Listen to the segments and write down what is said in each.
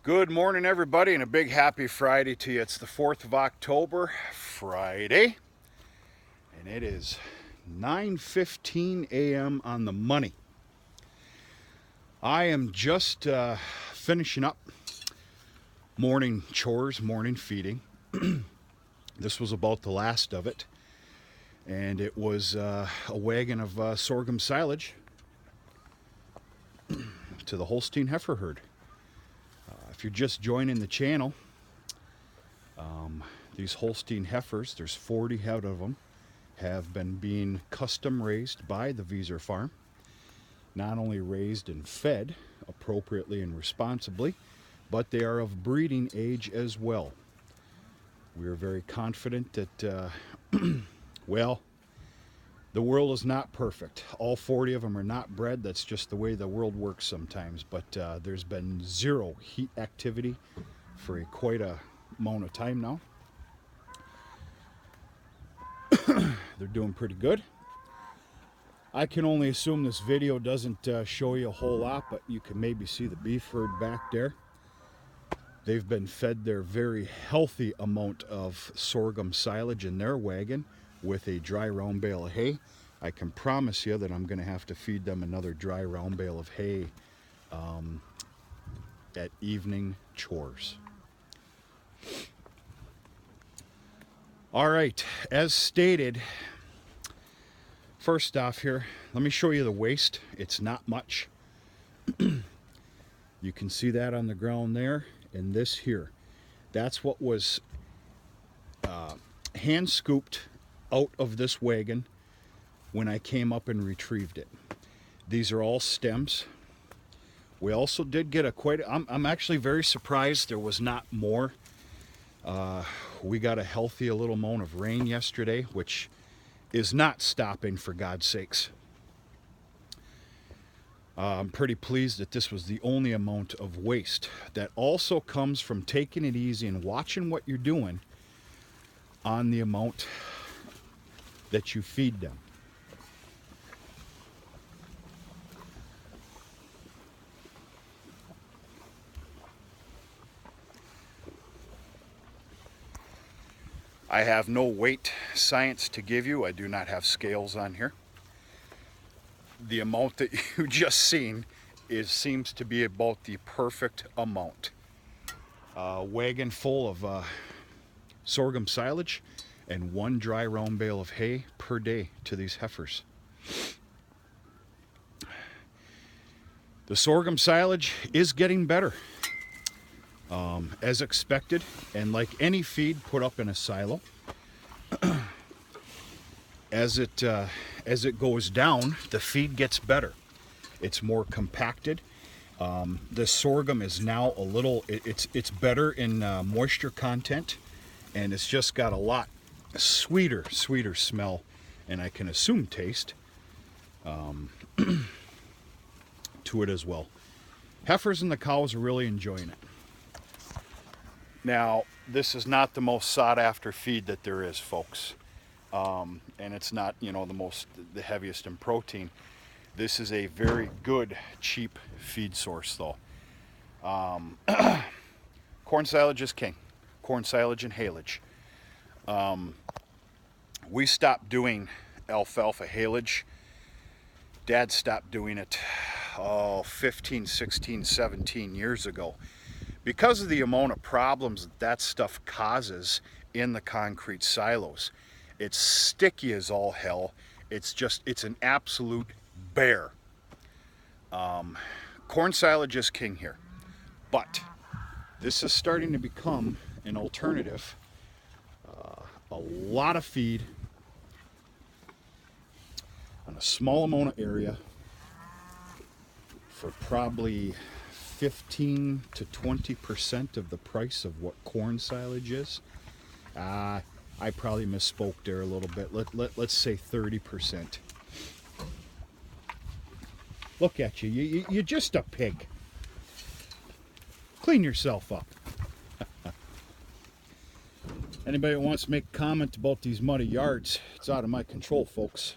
Good morning, everybody, and a big happy Friday to you. It's the 4th of October, Friday, and it is 9:15 a.m. on the money. I am just finishing up morning chores, morning feeding. This was about the last of it, and it was a wagon of sorghum silage to the Holstein Heifer herd. If you're just joining the channel, these Holstein Heifers, there's 40 out of them, have been being custom raised by the Vieser farm. Not only raised and fed appropriately and responsibly, but they are of breeding age as well. We are very confident that, well, the world is not perfect. All 40 of them are not bred. That's just the way the world works sometimes. But there's been zero heat activity for quite a amount of time now. They're doing pretty good. I can only assume this video doesn't show you a whole lot, but you can maybe see the beef herd back there. They've been fed their very healthy amount of sorghum silage in their wagon with a dry round bale of hay. I can promise you that I'm going to have to feed them another dry round bale of hay at evening chores. All right, as stated, first off here, let me show you the waste. It's not much. You can see that on the ground there, and this here. That's what was hand scooped out of this wagon when I came up and retrieved it. These are all stems. We also did get I'm actually very surprised there was not more. We got a healthy little amount of rain yesterday, which is not stopping, for God's sakes. I'm pretty pleased that this was the only amount of waste. That also comes from taking it easy and watching what you're doing on the amount that you feed them. I have no weight science to give you. I do not have scales on here. The amount that you just seen seems to be about the perfect amount. Wagon full of sorghum silage and one dry round bale of hay per day to these heifers. The sorghum silage is getting better, as expected, and like any feed put up in a silo, as it goes down, the feed gets better. It's more compacted. The sorghum is now it's better in moisture content, and it's just got a lot sweeter smell, and I can assume taste to it as well. Heifers and the cows are really enjoying it. Now, this is not the most sought after feed that there is, folks. And it's not, the heaviest in protein. This is a very good, cheap feed source, though. Corn silage is king. Corn silage and haylage. We stopped doing alfalfa haylage. Dad stopped doing it 15, 16, 17 years ago because of the amount of problems that stuff causes in the concrete silos. It's sticky as all hell. It's an absolute bear. Corn silage is king here, but this is starting to become an alternative. A lot of feed on a small amount of area for probably 15 to 20% of the price of what corn silage is. I probably misspoke there a little bit. Let's say 30%. Look at you. You're just a pig. Clean yourself up. Anybody that wants to make a comment about these muddy yards, it's out of my control, folks.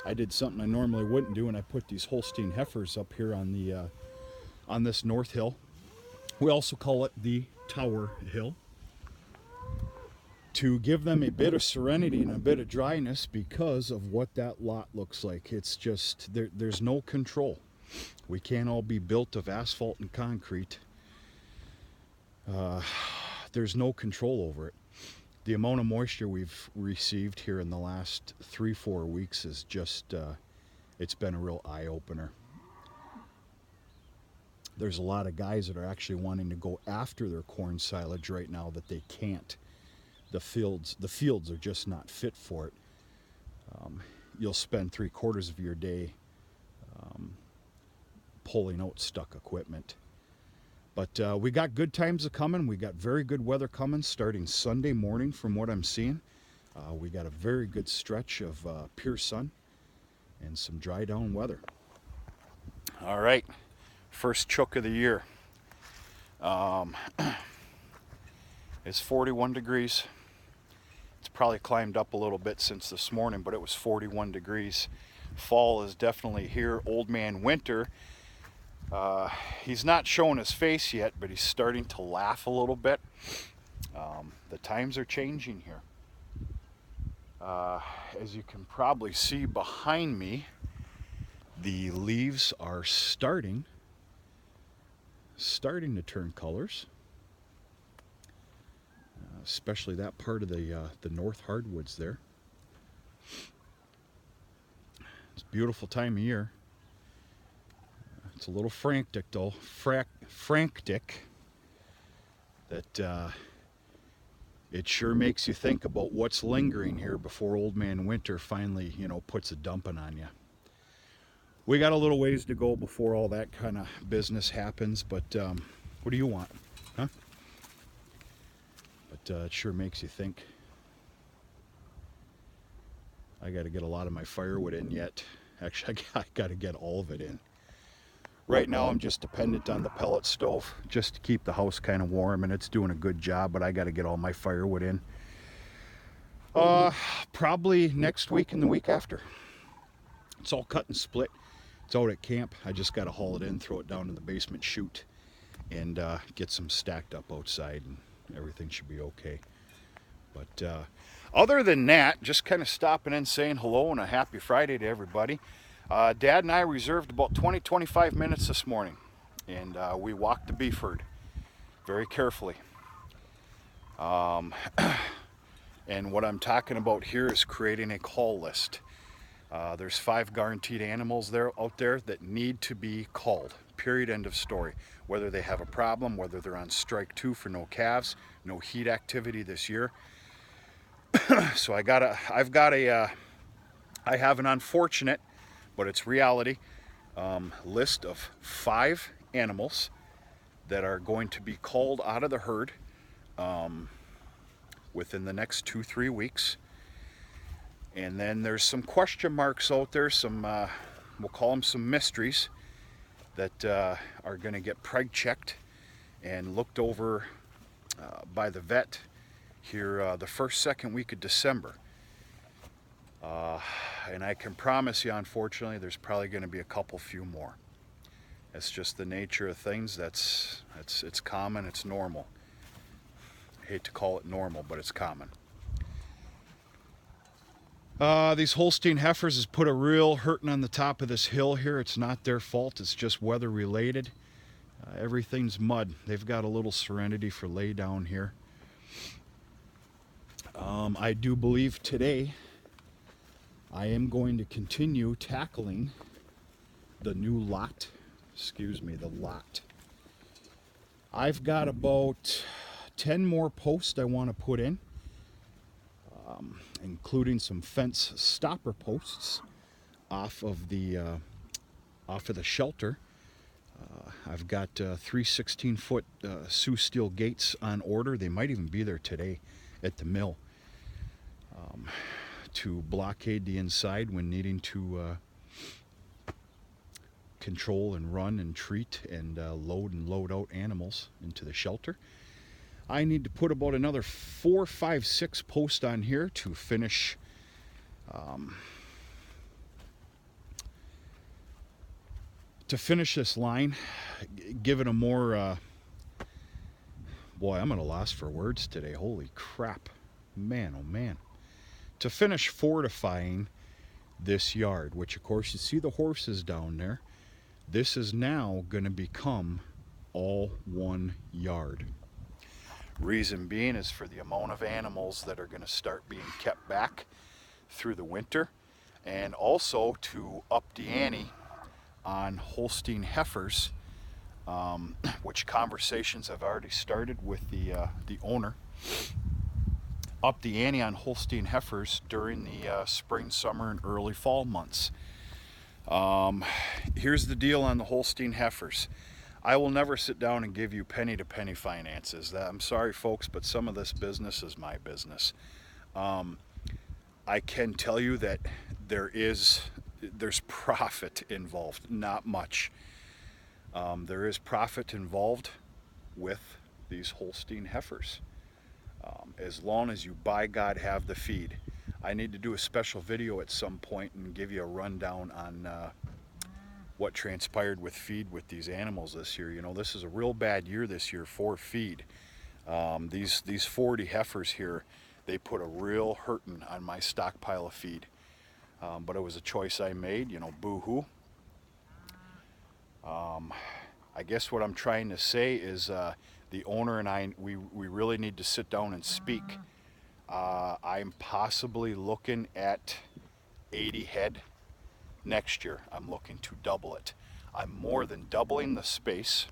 I did something I normally wouldn't do, and I put these Holstein Heifers up here on this north hill. We also call it the Tower Hill, to give them a bit of serenity and a bit of dryness because of what that lot looks like. It's just, there's no control. We can't all be built of asphalt and concrete. There's no control over it. The amount of moisture we've received here in the last 3-4 weeks is just, it's been a real eye-opener. There's a lot of guys that are actually wanting to go after their corn silage right now that they can't. The fields are just not fit for it. You'll spend 3/4 of your day pulling out stuck equipment. But we got good times coming. We got very good weather coming starting Sunday morning from what I'm seeing. We got a very good stretch of pure sun and some dry down weather. All right, first chook of the year. It's 41 degrees. It's probably climbed up a little bit since this morning, but it was 41 degrees. Fall is definitely here. Old man winter. He's not showing his face yet, but he's starting to laugh a little bit. The times are changing here. As you can probably see behind me, the leaves are starting to turn colors. Especially that part of the north hardwoods there. It's a beautiful time of year. It's a little frantic though, frantic, that it sure makes you think about what's lingering here before old man winter finally, puts a dumping on you. We got a little ways to go before all that kind of business happens, but what do you want, huh? But it sure makes you think. I got to get a lot of my firewood in yet. Actually, I got to get all of it in. Right now, I'm just dependent on the pellet stove just to keep the house kind of warm, and it's doing a good job, but I got to get all my firewood in. Probably next week and the week after. It's all cut and split. It's out at camp. I just got to haul it in, throw it down in the basement chute, and get some stacked up outside, and everything should be okay. But other than that, just kind of stopping in, saying hello and a happy Friday to everybody. Dad and I reserved about 20-25 minutes this morning, and we walked the beef herd very carefully. And what I'm talking about here is creating a call list. There's 5 guaranteed animals out there that need to be called. Period, end of story. Whether they have a problem, whether they're on strike 2 for no calves, no heat activity this year. So I have an unfortunate, but it's reality, list of 5 animals that are going to be called out of the herd within the next 2-3 weeks. And then there's some question marks out there, some, we'll call them some mysteries, that are going to get preg checked and looked over by the vet here the second week of December. And I can promise you, unfortunately, there's probably going to be a few more. It's just the nature of things. It's common, it's normal. I hate to call it normal, but it's common. These Holstein Heifers has put a real hurting on the top of this hill here. It's not their fault, it's just weather related. Everything's mud. They've got a little serenity for lay down here. I do believe today I am going to continue tackling the new lot. The lot. I've got about 10 more posts I want to put in, including some fence stopper posts off of the shelter. I've got 3 16-foot Sioux steel gates on order. They might even be there today at the mill to blockade the inside when needing to control and run and treat and load out animals into the shelter. I need to put about another 4, 5, 6 posts on here to finish this line, give it a more Boy, I'm at a loss for words today. Holy crap. Man, oh man. To finish fortifying this yard, which of course you see the horses down there, this is now going to become all one yard. Reason being is for the amount of animals that are going to start being kept back through the winter, and also to up the ante on Holstein Heifers, which conversations have already started with the owner. Up the ante on Holstein Heifers during the spring, summer, and early fall months. Here's the deal on the Holstein Heifers. I will never sit down and give you penny-to-penny finances. I'm sorry, folks, but some of this business is my business. I can tell you that there's profit involved, not much. There is profit involved with these Holstein Heifers. As long as you, by God, have the feed. I need to do a special video at some point and give you a rundown on what transpired with feed with these animals this year. You know, this is a real bad year this year for feed. These 40 heifers here, they put a real hurting on my stockpile of feed. But it was a choice I made, you know, boo-hoo. I guess what I'm trying to say is the owner and I, we really need to sit down and speak. I'm possibly looking at 80 head. Next year, I'm looking to double it. I'm more than doubling the space.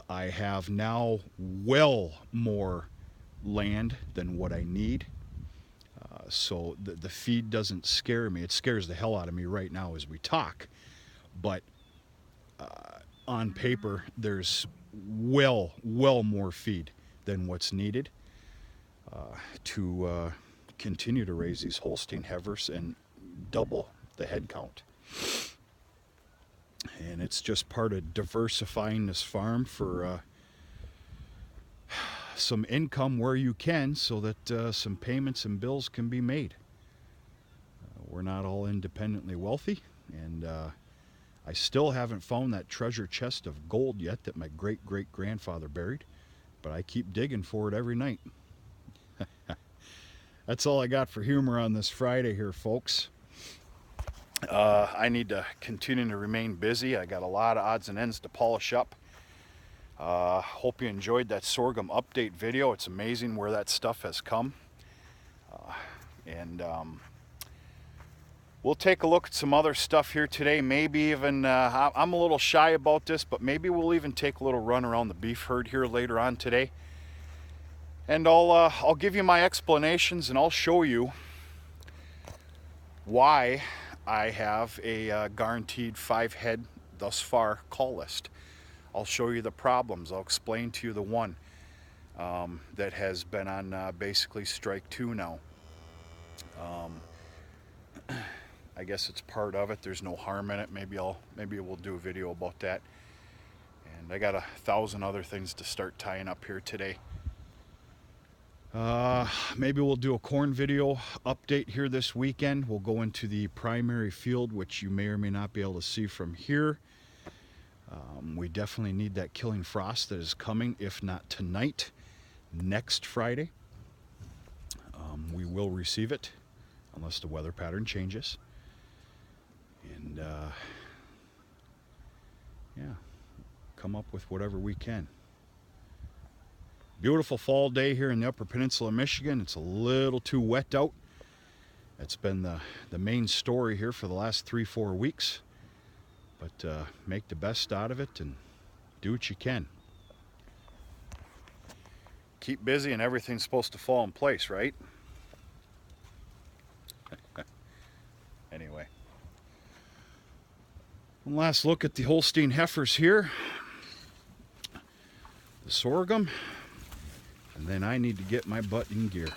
I have now well more land than what I need. So the feed doesn't scare me. It scares the hell out of me right now as we talk. But on paper, there's well more feed than what's needed to continue to raise these Holstein Heifers and double the head count. And it's just part of diversifying this farm for some income where you can, so that some payments and bills can be made. We're not all independently wealthy, and I still haven't found that treasure chest of gold yet that my great-great-grandfather buried, but I keep digging for it every night. That's all I got for humor on this Friday here, folks. I need to continue to remain busy. I got a lot of odds and ends to polish up. Hope you enjoyed that sorghum update video. It's amazing where that stuff has come. And we'll take a look at some other stuff here today. Maybe even, I'm a little shy about this, but maybe we'll even take a little run around the beef herd here later on today. And I'll give you my explanations, and I'll show you why I have a guaranteed 5 head thus far call list. I'll show you the problems. I'll explain to you the one that has been on basically strike 2 now. I guess it's part of it. There's no harm in it. Maybe we'll do a video about that. And I got 1,000 other things to start tying up here today. Maybe we'll do a corn video update here this weekend. We'll go into the primary field, which you may or may not be able to see from here. We definitely need that killing frost that is coming, if not tonight, next Friday. We will receive it unless the weather pattern changes. And yeah, come up with whatever we can. Beautiful fall day here in the Upper Peninsula of Michigan. It's a little too wet out. It's been the main story here for the last 3-4 weeks. But make the best out of it and do what you can. Keep busy and everything's supposed to fall in place, right? Anyway. One last look at the Holstein Heifers here. The sorghum. And then I need to get my butt in gear.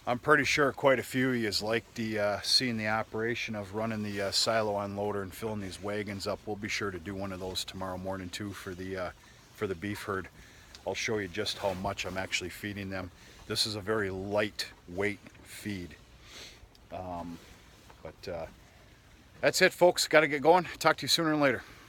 I'm pretty sure quite a few of you like seeing the operation of running the silo unloader and filling these wagons up. We'll be sure to do one of those tomorrow morning too for the beef herd. I'll show you just how much I'm actually feeding them. This is a very lightweight feed. But that's it, folks. Got to get going. Talk to you sooner than later.